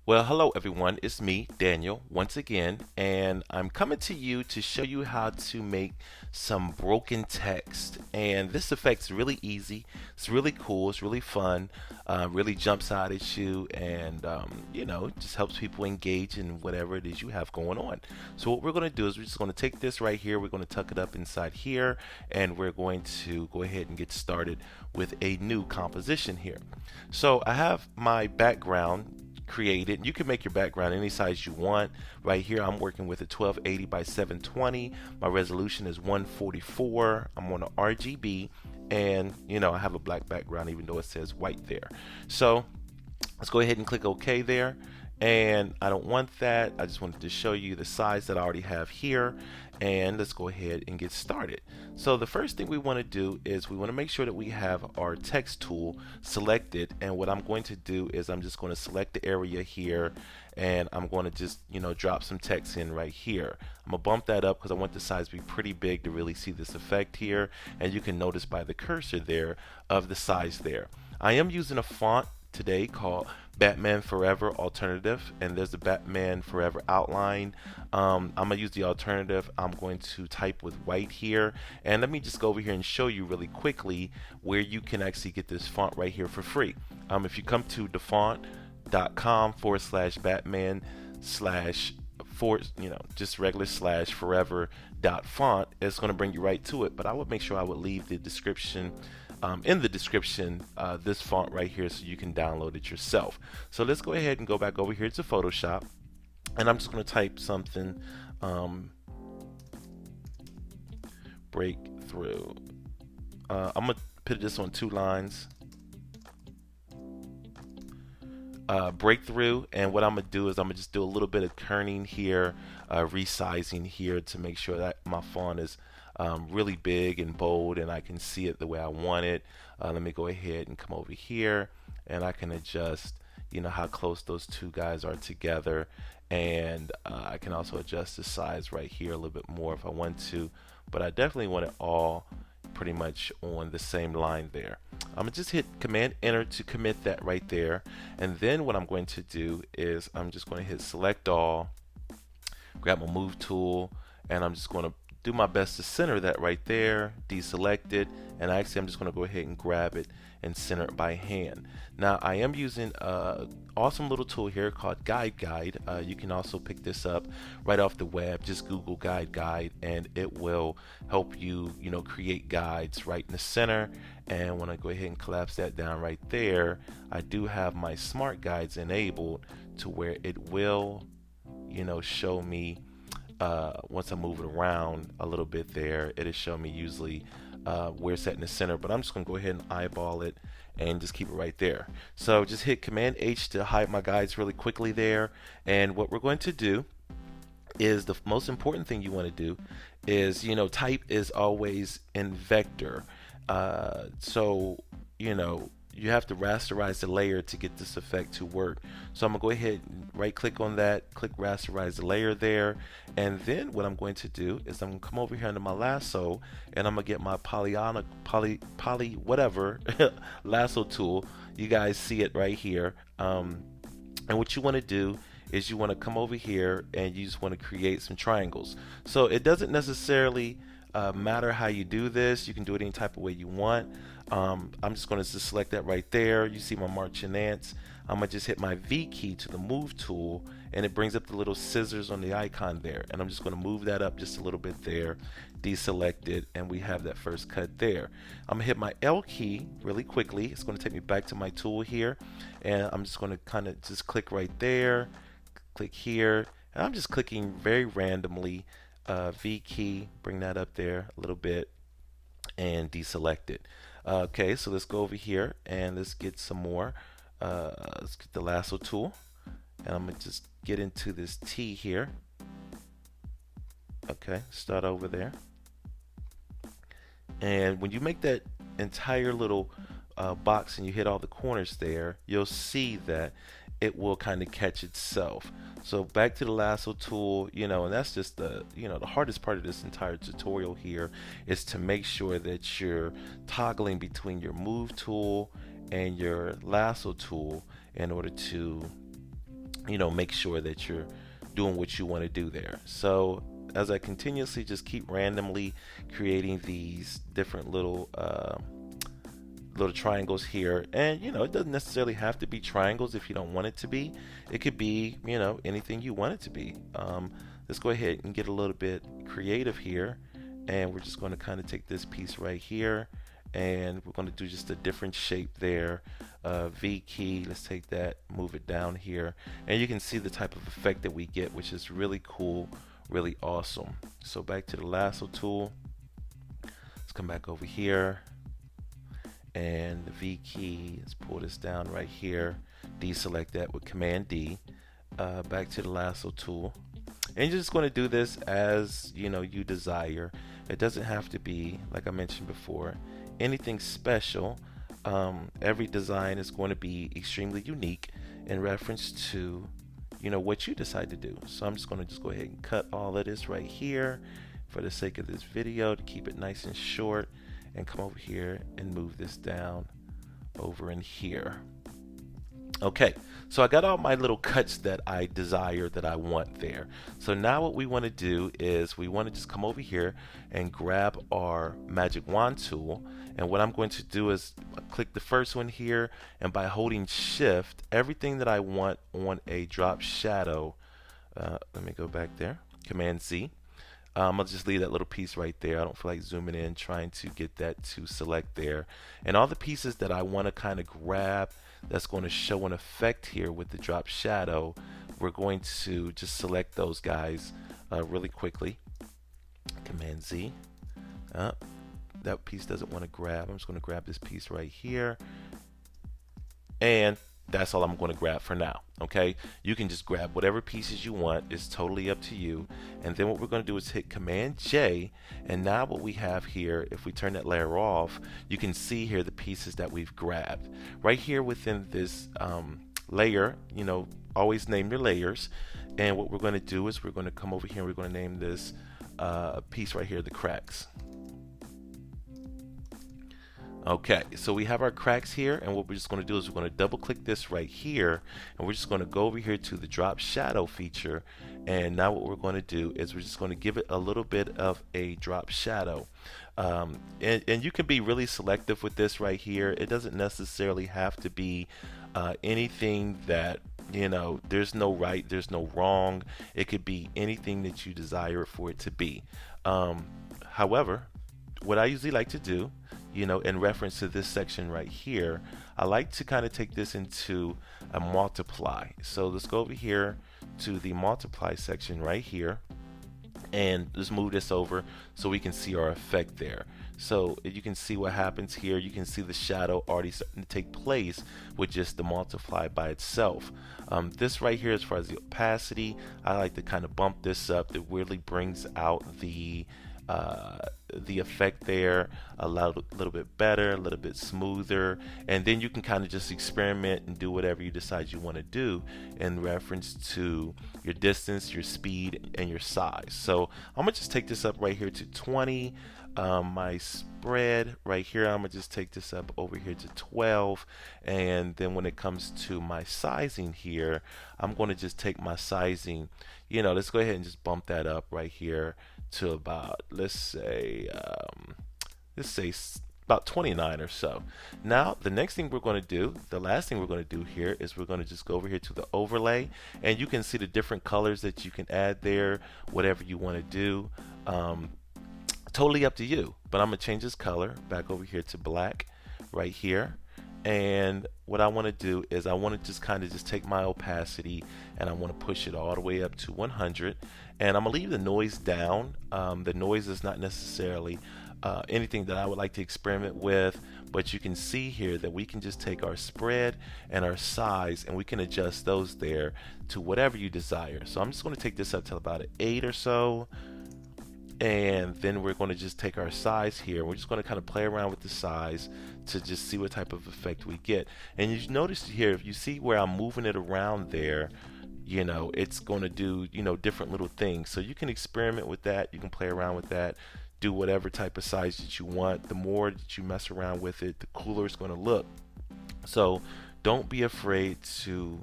Well, hello everyone. It's me, Daniel, once again, and I'm coming to you to show you how to make some broken text. And this effect's really easy. It's really cool. It's really fun. Really jumps out at you, and it just helps people engage in whatever it is you have going on. So what we're going to do is we're just going to take this right here. We're going to tuck it up inside here, and we're going to go ahead and get started with a new composition here. So I have my background created. You can make your background any size you want. Right here I'm working with a 1280 by 720. My resolution is 144. I'm on a RGB, and I have a black background even though it says white there. So let's go ahead and click OK there. And I don't want that. I just wanted to show you the size that I already have here, and let's go ahead and get started. So the first thing we want to do is we want to make sure that we have our text tool selected, and what I'm going to do is I'm just going to select the area here, and I'm going to just drop some text in right here. I'm gonna bump that up because I want the size to be pretty big to really see this effect here, and you can notice by the cursor there of the size there. I am using a font today called Batman Forever Alternative, and there's the Batman Forever outline. I'm gonna use the alternative. I'm going to type with white here, and let me just go over here and show you really quickly where you can actually get this font right here for free. If you come to defont.com/Batman slash just regular slash forever dot font, it's going to bring you right to it, but I would make sure I would leave the description in the description this font right here so you can download it yourself. So let's go ahead and go back over here to Photoshop, and I'm just going to type something breakthrough. I'm going to put this on 2 lines. Breakthrough, and what I'm gonna do is I'm gonna just do a little bit of kerning here, resizing here to make sure that my font is really big and bold and I can see it the way I want it. Let me go ahead and come over here, and I can adjust how close those two guys are together, and I can also adjust the size right here a little bit more if I want to, but I definitely want it all pretty much on the same line there. I'm gonna just hit Command Enter to commit that right there, and then what I'm going to do is I'm just going to hit Select All, grab my Move tool, and I'm just going to do my best to center that right there, deselect it, and actually I'm just going to go ahead and grab it and center it by hand. Now I am using a awesome little tool here called Guide. You can also pick this up right off the web. Just Google Guide, and it will help you create guides right in the center. And when I go ahead and collapse that down right there, I do have my smart guides enabled to where it will show me once I move it around a little bit there, it'll show me usually where it's at in the center, but I'm just going to go ahead and eyeball it and just keep it right there. So just hit Command H to hide my guides really quickly there, and what we're going to do is the most important thing you want to do is type is always in vector, so you have to rasterize the layer to get this effect to work. So I'm gonna go ahead and right click on that, click rasterize the layer there, and then what I'm going to do is I'm gonna come over here under my lasso, and I'm gonna get my poly whatever lasso tool. You guys see it right here, and what you want to do is you want to come over here and you just want to create some triangles. So it doesn't necessarily matter how you do this. You can do it any type of way you want. I'm just going to just select that right there. You see my marching ants. I'm going to just hit my V key to the move tool, and it brings up the little scissors on the icon there, and I'm just going to move that up just a little bit there, deselect it, and we have that first cut there. I'm going to hit my L key really quickly. It's going to take me back to my tool here, and I'm just going to kind of just click right there, click here, and I'm just clicking very randomly. V key, bring that up there a little bit, and deselect it. Okay, so let's go over here and let's get some more. Let's get the lasso tool, and I'm gonna just get into this T here. Okay, start over there, and when you make that entire little box and you hit all the corners there, you'll see that it will kind of catch itself. So back to the lasso tool, and that's just the hardest part of this entire tutorial here is to make sure that you're toggling between your move tool and your lasso tool in order to make sure that you're doing what you want to do there. So as I continuously just keep randomly creating these different little triangles here, and it doesn't necessarily have to be triangles if you don't want it to be. It could be anything you want it to be. Let's go ahead and get a little bit creative here, and we're just going to kind of take this piece right here, and we're going to do just a different shape there. V key, let's take that, move it down here, and you can see the type of effect that we get, which is really cool, really awesome. So back to the lasso tool, let's come back over here, and the V key, let's pull this down right here, deselect that with Command D. Back to the lasso tool, and you're just going to do this as you desire. It doesn't have to be, like I mentioned before, anything special. Every design is going to be extremely unique in reference to what you decide to do. So I'm just going to go ahead and cut all of this right here for the sake of this video to keep it nice and short, and come over here and move this down over in here. Okay, so I got all my little cuts that I desire, that I want there. So now what we want to do is we want to just come over here and grab our magic wand tool, and what I'm going to do is click the first one here, and by holding shift, everything that I want on a drop shadow, let me go back there, Command Z. I'll just leave that little piece right there. I don't feel like zooming in, trying to get that to select there. And all the pieces that I want to kind of grab that's going to show an effect here with the drop shadow, we're going to just select those guys really quickly. Command Z. That piece doesn't want to grab. I'm just going to grab this piece right here. And that's all I'm going to grab for now. Okay, you can just grab whatever pieces you want. It's totally up to you. And then what we're going to do is hit Command J, and now what we have here, if we turn that layer off, you can see here the pieces that we've grabbed right here within this layer. Always name your layers, and what we're going to do is we're going to come over here and we're going to name this piece right here the cracks. Okay, so we have our cracks here, and what we're just going to do is we're going to double click this right here, and we're just going to go over here to the drop shadow feature, and now what we're going to do is we're just going to give it a little bit of a drop shadow. And you can be really selective with this right here. It doesn't necessarily have to be anything that there's no right, there's no wrong. It could be anything that you desire for it to be. However, what I usually like to do, in reference to this section right here, I like to kind of take this into a multiply. So let's go over here to the multiply section right here, and just move this over so we can see our effect there. So you can see what happens here. You can see the shadow already starting to take place with just the multiply by itself. This right here, as far as the opacity, I like to kind of bump this up. That really brings out the effect there a little bit better, a little bit smoother, and then you can kind of just experiment and do whatever you decide you want to do in reference to your distance, your speed, and your size. So I'm gonna just take this up right here to 20. My spread right here, I'm gonna just take this up over here to 12, and then when it comes to my sizing here, I'm going to just take my sizing, let's go ahead and just bump that up right here to about, let's say about 29 or so. Now the next thing we're going to do, the last thing we're going to do here, is we're going to just go over here to the overlay, and you can see the different colors that you can add there, whatever you want to do. Totally up to you, but I'm gonna change this color back over here to black right here, and what I want to do is I want to just kind of just take my opacity and I want to push it all the way up to 100, and I'm gonna leave the noise down. The noise is not necessarily anything that I would like to experiment with, but you can see here that we can just take our spread and our size and we can adjust those there to whatever you desire. So I'm just going to take this up to about an 8 or so, and then we're going to just take our size here. We're just going to kind of play around with the size to just see what type of effect we get. And you notice here, if you see where I'm moving it around there, it's going to do different little things. So you can experiment with that, you can play around with that, do whatever type of size that you want. The more that you mess around with it, the cooler it's going to look. So don't be afraid to,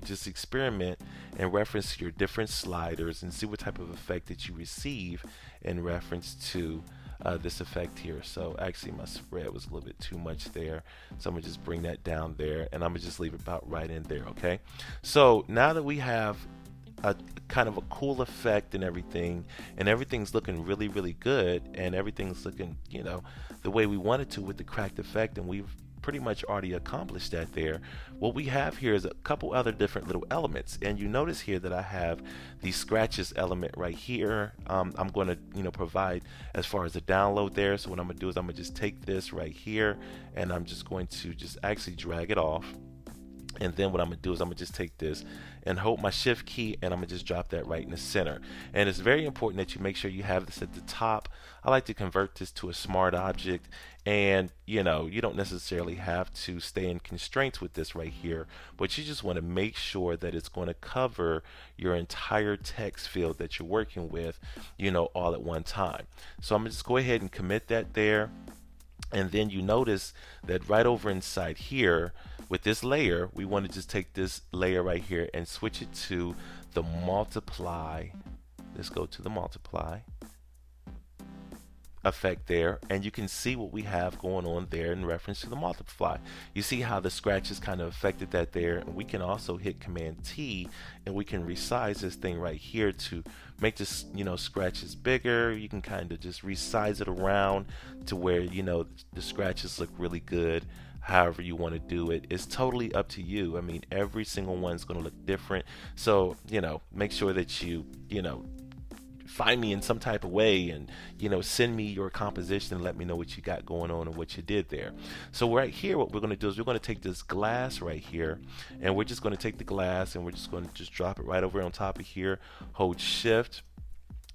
just experiment in reference to your different sliders and see what type of effect that you receive in reference to this effect here. So actually my spread was a little bit too much there, so I'm gonna just bring that down there, and I'm gonna just leave it about right in there. Okay, so now that we have a kind of a cool effect and everything's looking really, really good, and everything's looking, the way we want it to with the cracked effect, and we've pretty much already accomplished that there. What we have here is a couple other different little elements, and you notice here that I have the scratches element right here. I'm going to provide as far as the download there. So what I'm going to do is I'm going to just take this right here, and I'm just going to just actually drag it off. And then what I'm going to do is I'm going to just take this and hold my shift key, and I'm going to just drop that right in the center. And it's very important that you make sure you have this at the top. I like to convert this to a smart object, and you don't necessarily have to stay in constraints with this right here, but you just want to make sure that it's going to cover your entire text field that you're working with, all at one time. So I'm going to just go ahead and commit that there. And then you notice that right over inside here with this layer, we want to just take this layer right here and switch it to the multiply. Let's go to the multiply effect there, and you can see what we have going on there in reference to the multiply. You see how the scratches kind of affected that there, and we can also hit Command T, and we can resize this thing right here to make this scratches bigger. You can kind of just resize it around to where the scratches look really good. However you want to do it, it's totally up to you. I mean, every single one's going to look different, so make sure that you find me in some type of way, and send me your composition and let me know what you got going on and what you did there. So right here, what we're going to do is we're going to take this glass right here, and we're just going to take the glass and we're just going to just drop it right over on top of here, hold shift,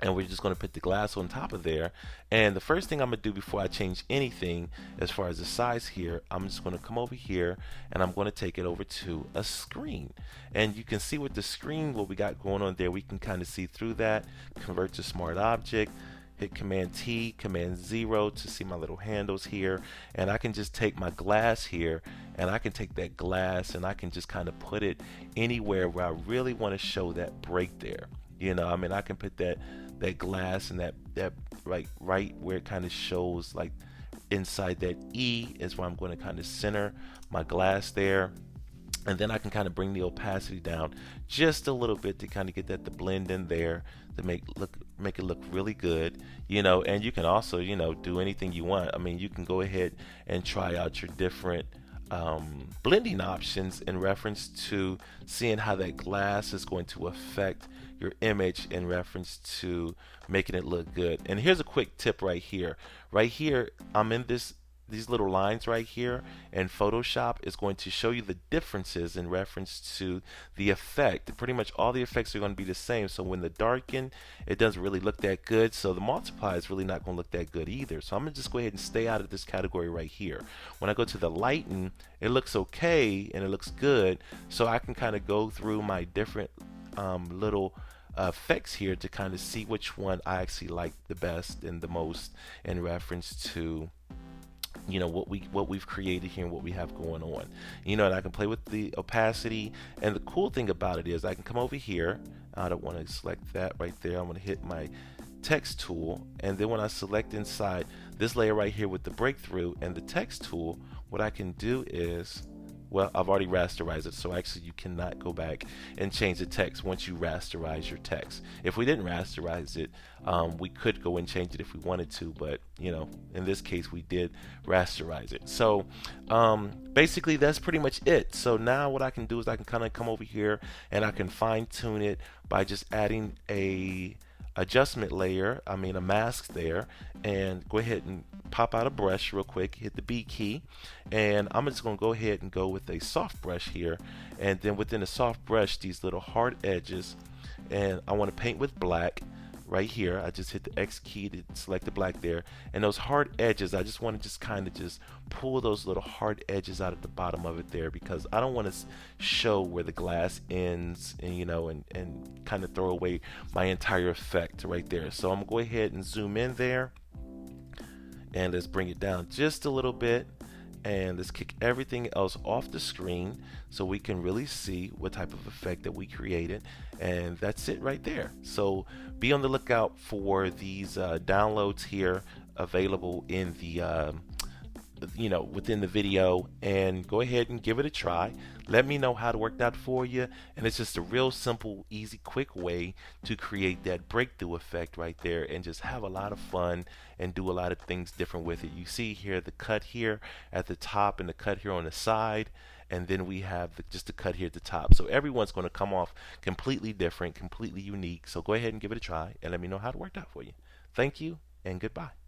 and we're just going to put the glass on top of there. And the first thing I'm going to do before I change anything as far as the size here, I'm just going to come over here and I'm going to take it over to a screen. And you can see with the screen what we got going on there. We can kind of see through that. Convert to smart object, hit Command T, Command 0 to see my little handles here, and I can just take my glass here, and I can take that glass and I can just kind of put it anywhere where I really want to show that break there. I can put that glass and that right where it kind of shows, like inside that E is where I'm going to kind of center my glass there. And then I can kind of bring the opacity down just a little bit to kind of get that to blend in there to make it look really good. And you can also do anything you want. I mean, you can go ahead and try out your different blending options in reference to seeing how that glass is going to affect your image in reference to making it look good. And here's a quick tip right here. I'm in these little lines right here, and Photoshop is going to show you the differences in reference to the effect. Pretty much all the effects are going to be the same, so when the darken, it doesn't really look that good, so the multiply is really not going to look that good either. So I'm going to just go ahead and stay out of this category right here. When I go to the lighten, it looks okay and it looks good, so I can kind of go through my different little effects here to kind of see which one I actually like the best and the most in reference to what we've created here and what we have going on. And I can play with the opacity, and the cool thing about it is I can come over here. I don't want to select that right there. I'm going to hit my text tool, and then when I select inside this layer right here with the breakthrough and the text tool, what I can do is, well, I've already rasterized it, so actually you cannot go back and change the text once you rasterize your text. If we didn't rasterize it, we could go and change it if we wanted to, but in this case we did rasterize it. So basically that's pretty much it. So now what I can do is I can kind of come over here and I can fine tune it by just adding a adjustment layer, a mask there, and go ahead and pop out a brush real quick, hit the B key, and I'm just going to go ahead and go with a soft brush here, and then within the soft brush, these little hard edges, and I want to paint with black right here. I just hit the X key to select the black there, and those hard edges, I just want to just kind of just pull those little hard edges out at the bottom of it there, because I don't want to show where the glass ends, and and kind of throw away my entire effect right there. So I'm going to go ahead and zoom in there, and let's bring it down just a little bit, and let's kick everything else off the screen so we can really see what type of effect that we created. And that's it right there. So be on the lookout for these downloads here available in the within the video, and go ahead and give it a try. Let me know how it worked out for you. And it's just a real simple, easy, quick way to create that breakthrough effect right there and just have a lot of fun and do a lot of things different with it. You see here the cut here at the top and the cut here on the side, and then we have just the cut here at the top. So everyone's going to come off completely different, completely unique. So go ahead and give it a try and let me know how it worked out for you. Thank you and goodbye.